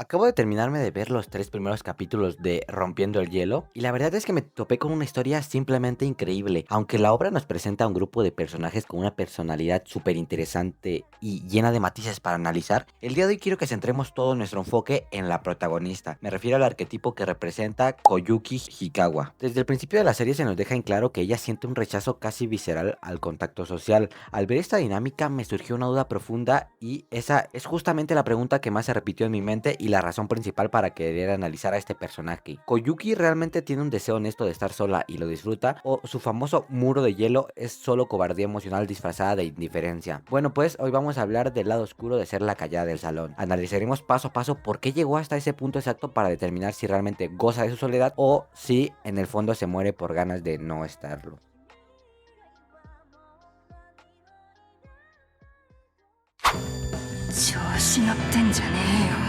Acabo de terminarme de ver los 3 primeros capítulos de Rompiendo el Hielo, y la verdad es que me topé con una historia simplemente increíble. Aunque la obra nos presenta a un grupo de personajes con una personalidad súper interesante y llena de matices para analizar, el día de hoy quiero que centremos todo nuestro enfoque en la protagonista. Me refiero al arquetipo que representa Koyuki Hikawa. Desde el principio de la serie se nos deja en claro que ella siente un rechazo casi visceral al contacto social. Al ver esta dinámica me surgió una duda profunda y esa es justamente la pregunta que más se repitió en mi mente y la razón principal para querer analizar a este personaje. ¿Koyuki realmente tiene un deseo honesto de estar sola y lo disfruta? ¿O su famoso muro de hielo es solo cobardía emocional disfrazada de indiferencia? Bueno, pues hoy vamos a hablar del lado oscuro de ser la callada del salón. Analizaremos paso a paso por qué llegó hasta ese punto exacto para determinar si realmente goza de su soledad o si en el fondo se muere por ganas de no estarlo. 調子乗ってんじゃねえよ。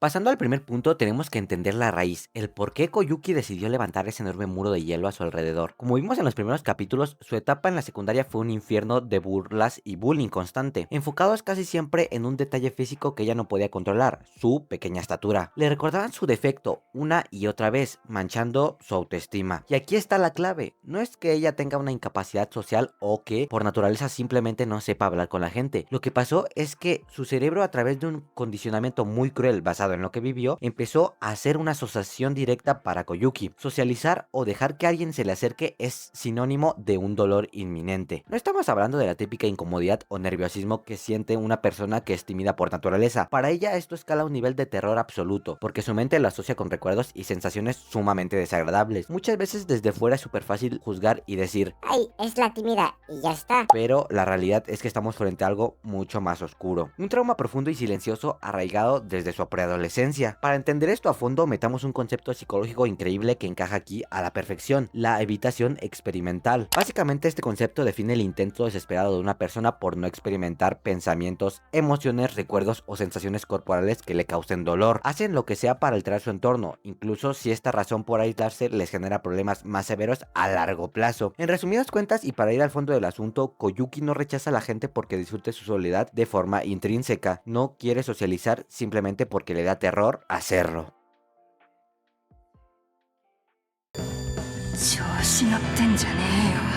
Pasando al primer punto, tenemos que entender la raíz, el por qué Koyuki decidió levantar ese enorme muro de hielo a su alrededor. Como vimos en los primeros capítulos, su etapa en la secundaria fue un infierno de burlas y bullying constante, enfocados casi siempre en un detalle físico que ella no podía controlar, su pequeña estatura. Le recordaban su defecto una y otra vez, manchando su autoestima. Y aquí está la clave, no es que ella tenga una incapacidad social o que por naturaleza simplemente no sepa hablar con la gente. Lo que pasó es que su cerebro, a través de un condicionamiento muy cruel basado en lo que vivió, empezó a hacer una asociación directa para Koyuki. Socializar o dejar que alguien se le acerque es sinónimo de un dolor inminente. No estamos hablando de la típica incomodidad o nerviosismo que siente una persona que es tímida por naturaleza. Para ella esto escala a un nivel de terror absoluto, porque su mente lo asocia con recuerdos y sensaciones sumamente desagradables. Muchas veces desde fuera es súper fácil juzgar y decir: Ay, es la tímida y ya está. pero la realidad es que estamos frente a algo mucho más oscuro. Un trauma profundo y silencioso arraigado desde su preadolescencia. Para entender esto a fondo, metamos un concepto psicológico increíble que encaja aquí a la perfección: la evitación experimental. Básicamente este concepto define el intento desesperado de una persona por no experimentar pensamientos, emociones, recuerdos o sensaciones corporales que le causen dolor. Hacen lo que sea para alterar su entorno, incluso si esta razón por aislarse les genera problemas más severos a largo plazo. En resumidas cuentas, y para ir al fondo del asunto, Koyuki no rechaza a la gente porque disfrute su soledad de forma intrínseca. No quiere socializar simplemente porque le da terror hacerlo. 調子乗ってんじゃねえよ。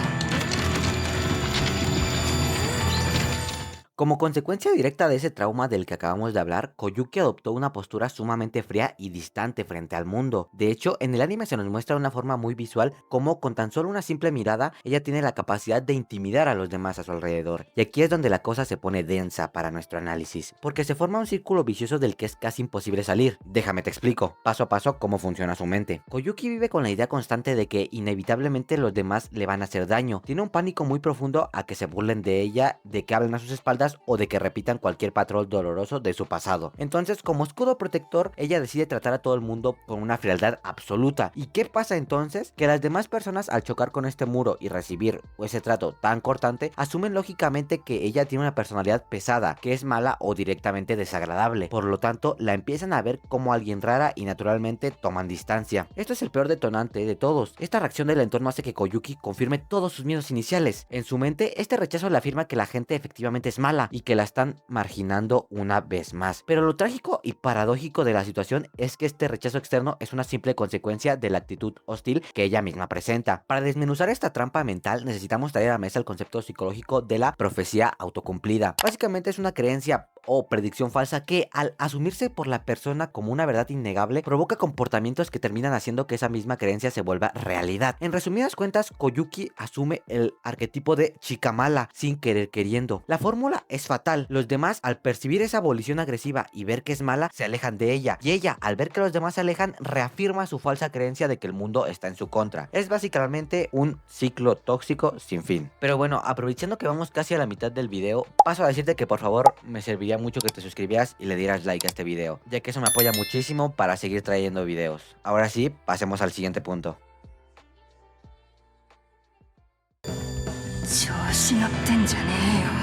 Como consecuencia directa de ese trauma del que acabamos de hablar, Koyuki adoptó una postura sumamente fría y distante frente al mundo. De hecho, en el anime se nos muestra de una forma muy visual cómo con tan solo una simple mirada ella tiene la capacidad de intimidar a los demás a su alrededor. Y aquí es donde la cosa se pone densa para nuestro análisis, porque se forma un círculo vicioso del que es casi imposible salir. Déjame te explico, paso a paso, cómo funciona su mente. Koyuki vive con la idea constante de que inevitablemente los demás le van a hacer daño. Tiene un pánico muy profundo a que se burlen de ella, de que hablen a sus espaldas o de que repitan cualquier patrón doloroso de su pasado. Entonces, como escudo protector, ella decide tratar a todo el mundo con una frialdad absoluta. ¿Y qué pasa entonces? Que las demás personas, al chocar con este muro y recibir ese trato tan cortante, asumen lógicamente que ella tiene una personalidad pesada, que es mala o directamente desagradable. Por lo tanto, la empiezan a ver como alguien rara y naturalmente toman distancia. Esto es el peor detonante de todos. Esta reacción del entorno hace que Koyuki confirme todos sus miedos iniciales. En su mente, este rechazo le afirma que la gente efectivamente es mala y que la están marginando una vez más. Pero lo trágico y paradójico de la situación es que este rechazo externo es una simple consecuencia de la actitud hostil que ella misma presenta. Para desmenuzar esta trampa mental necesitamos traer a la mesa el concepto psicológico de la profecía autocumplida. Básicamente es una creencia o predicción falsa que, al asumirse por la persona como una verdad innegable, provoca comportamientos que terminan haciendo que esa misma creencia se vuelva realidad. En resumidas cuentas, Koyuki asume el arquetipo de chica mala sin querer queriendo. La fórmula es fatal. Los demás, al percibir esa abolición agresiva y ver que es mala, se alejan de ella, y ella, al ver que los demás se alejan, reafirma su falsa creencia de que el mundo está en su contra. Es básicamente un ciclo tóxico sin fin. Pero bueno, aprovechando que vamos casi a la mitad del video, paso a decirte que por favor me serviría mucho que te suscribieras y le dieras like a este video, ya que eso me apoya muchísimo para seguir trayendo videos. Ahora sí, pasemos al siguiente punto. 調子乗ってんじゃねえよ。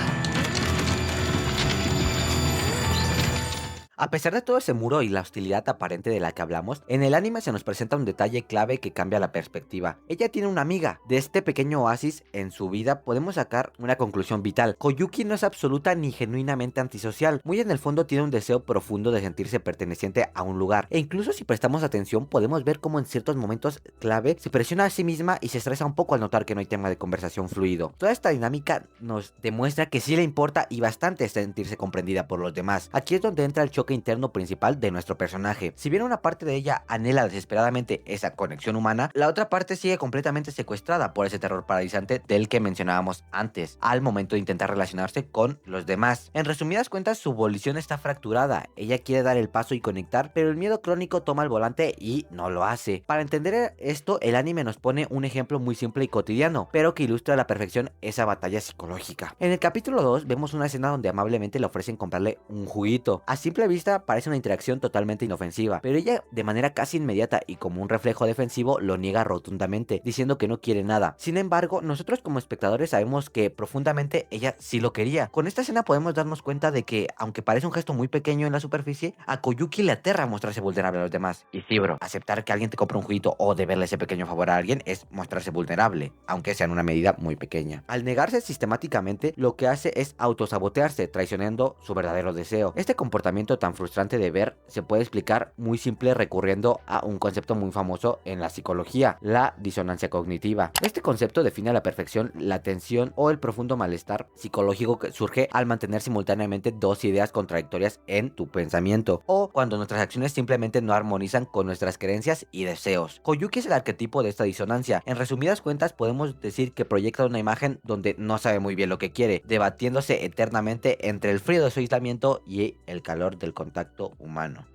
A pesar de todo ese muro y la hostilidad aparente de la que hablamos, en el anime se nos presenta un detalle clave que cambia la perspectiva. Ella tiene una amiga. De este pequeño oasis en su vida podemos sacar una conclusión vital. Koyuki no es absoluta ni genuinamente antisocial. Muy en el fondo tiene un deseo profundo de sentirse perteneciente a un lugar. E incluso si prestamos atención podemos ver cómo en ciertos momentos clave se presiona a sí misma y se estresa un poco al notar que no hay tema de conversación fluido. Toda esta dinámica nos demuestra que sí le importa y bastante sentirse comprendida por los demás. Aquí es donde entra el choque interno principal de nuestro personaje. Si bien una parte de ella anhela desesperadamente esa conexión humana, la otra parte sigue completamente secuestrada por ese terror paralizante del que mencionábamos antes, al momento de intentar relacionarse con los demás. En resumidas cuentas, su volición está fracturada. Ella quiere dar el paso y conectar, pero el miedo crónico toma el volante y no lo hace. Para entender esto, el anime nos pone un ejemplo muy simple y cotidiano, pero que ilustra a la perfección esa batalla psicológica. En el capítulo 2 vemos una escena donde amablemente le ofrecen comprarle un juguito. A simple vista parece una interacción totalmente inofensiva, pero ella de manera casi inmediata y como un reflejo defensivo lo niega rotundamente, diciendo que no quiere nada. Sin embargo, nosotros como espectadores sabemos que profundamente ella sí lo quería. Con esta escena podemos darnos cuenta de que, aunque parece un gesto muy pequeño en la superficie, a Koyuki le aterra mostrarse vulnerable a los demás. Y sí, bro, aceptar que alguien te compre un juguito o deberle ese pequeño favor a alguien es mostrarse vulnerable, aunque sea en una medida muy pequeña. Al negarse sistemáticamente, lo que hace es autosabotearse, traicionando su verdadero deseo. Este comportamiento tan frustrante de ver se puede explicar muy simple recurriendo a un concepto muy famoso en la psicología, la disonancia cognitiva. Este concepto define a la perfección la tensión o el profundo malestar psicológico que surge al mantener simultáneamente dos ideas contradictorias en tu pensamiento, o cuando nuestras acciones simplemente no armonizan con nuestras creencias y deseos. Koyuki es el arquetipo de esta disonancia. En resumidas cuentas podemos decir que proyecta una imagen donde no sabe muy bien lo que quiere, debatiéndose eternamente entre el frío de su aislamiento y el calor del contacto humano.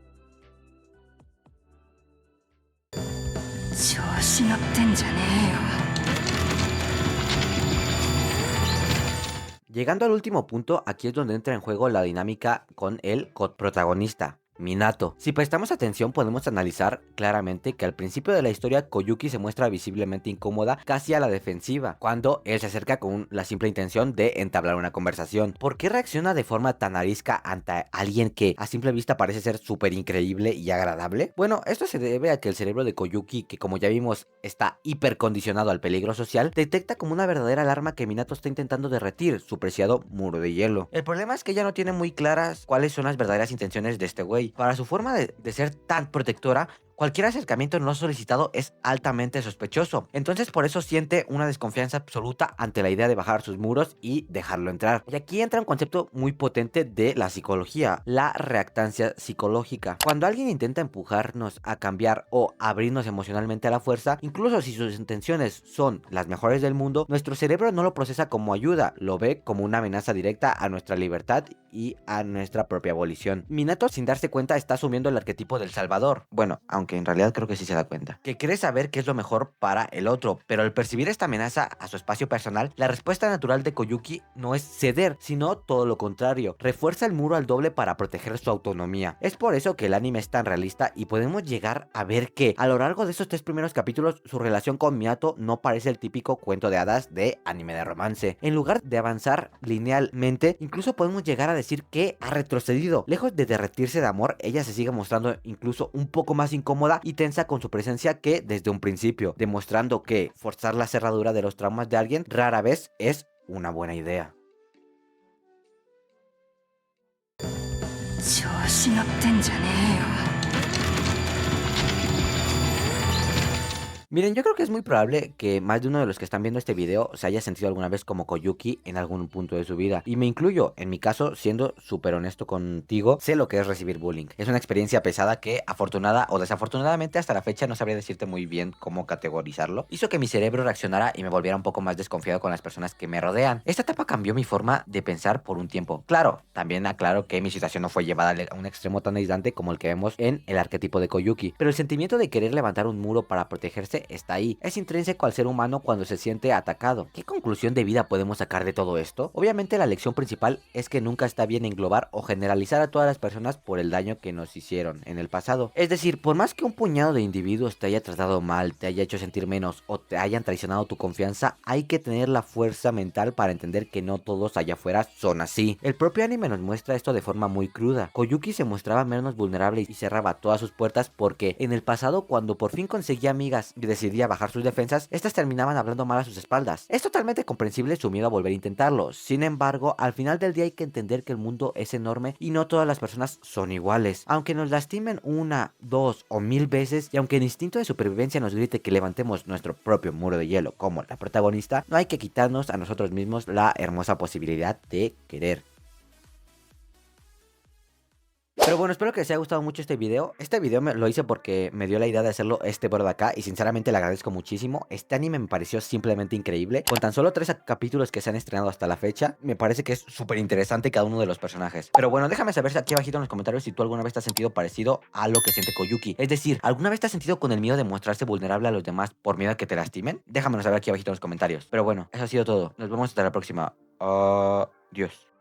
調子乗ってんじゃねえよ。 Llegando al último punto, aquí es donde entra en juego la dinámica con el coprotagonista, Minato. Si prestamos atención podemos analizar claramente que al principio de la historia Koyuki se muestra visiblemente incómoda, casi a la defensiva, cuando él se acerca con la simple intención de entablar una conversación. ¿Por qué reacciona de forma tan arisca ante alguien que a simple vista parece ser súper increíble y agradable? Bueno, esto se debe a que el cerebro de Koyuki, que como ya vimos está hipercondicionado al peligro social, detecta como una verdadera alarma que Minato está intentando derretir su preciado muro de hielo. El problema es que ella no tiene muy claras cuáles son las verdaderas intenciones de este güey. Para su forma de ser tan protectora, cualquier acercamiento no solicitado es altamente sospechoso. Entonces por eso siente una desconfianza absoluta ante la idea de bajar sus muros y dejarlo entrar. Y aquí entra un concepto muy potente de la psicología, la reactancia psicológica. Cuando alguien intenta empujarnos a cambiar o abrirnos emocionalmente a la fuerza, incluso si sus intenciones son las mejores del mundo, nuestro cerebro no lo procesa como ayuda, lo ve como una amenaza directa a nuestra libertad y a nuestra propia abolición. Minato, sin darse cuenta, está asumiendo el arquetipo del salvador. Bueno, aunque en realidad creo que sí se da cuenta, que quiere saber qué es lo mejor para el otro, pero al percibir esta amenaza a su espacio personal, la respuesta natural de Koyuki no es ceder, sino todo lo contrario, refuerza el muro al doble para proteger su autonomía. Es por eso que el anime es tan realista y podemos llegar a ver que a lo largo de esos 3 primeros capítulos su relación con Minato no parece el típico cuento de hadas de anime de romance. En lugar de avanzar linealmente, incluso podemos llegar a decir que ha retrocedido. Lejos de derretirse de amor, ella se sigue mostrando incluso un poco más incómoda y tensa con su presencia que desde un principio, demostrando que forzar la cerradura de los traumas de alguien rara vez es una buena idea. 調子乗ってんじゃねえよ。 Miren, yo creo que es muy probable que más de uno de los que están viendo este video se haya sentido alguna vez como Koyuki en algún punto de su vida. Y me incluyo, en mi caso, siendo súper honesto contigo, sé lo que es recibir bullying. Es una experiencia pesada que, afortunada o desafortunadamente, hasta la fecha no sabría decirte muy bien cómo categorizarlo. Hizo que mi cerebro reaccionara y me volviera un poco más desconfiado con las personas que me rodean. Esta etapa cambió mi forma de pensar por un tiempo. Claro, también aclaro que mi situación no fue llevada a un extremo tan aislante como el que vemos en el arquetipo de Koyuki. Pero el sentimiento de querer levantar un muro para protegerse simplemente está ahí. Es intrínseco al ser humano cuando se siente atacado. ¿Qué conclusión de vida podemos sacar de todo esto? Obviamente la lección principal es que nunca está bien englobar o generalizar a todas las personas por el daño que nos hicieron en el pasado. Es decir, por más que un puñado de individuos te haya tratado mal, te haya hecho sentir menos o te hayan traicionado tu confianza, hay que tener la fuerza mental para entender que no todos allá afuera son así. El propio anime nos muestra esto de forma muy cruda. Koyuki se mostraba menos vulnerable y cerraba todas sus puertas porque en el pasado, cuando por fin conseguía amigas y decidía bajar sus defensas, estas terminaban hablando mal a sus espaldas. Es totalmente comprensible su miedo a volver a intentarlo. Sin embargo, al final del día hay que entender que el mundo es enorme y no todas las personas son iguales. Aunque nos lastimen una, dos o mil veces, y aunque el instinto de supervivencia nos grite que levantemos nuestro propio muro de hielo como la protagonista, no hay que quitarnos a nosotros mismos la hermosa posibilidad de querer. Pero bueno, espero que les haya gustado mucho este video. Este video lo hice porque me dio la idea de hacerlo este bro de acá y sinceramente le agradezco muchísimo. Este anime me pareció simplemente increíble. Con tan solo 3 capítulos que se han estrenado hasta la fecha, me parece que es súper interesante cada uno de los personajes. Pero bueno, déjame saber aquí abajito en los comentarios si tú alguna vez te has sentido parecido a lo que siente Koyuki. Es decir, ¿alguna vez te has sentido con el miedo de mostrarse vulnerable a los demás por miedo a que te lastimen? Déjamelo saber aquí abajito en los comentarios. Pero bueno, eso ha sido todo. Nos vemos hasta la próxima. Adiós.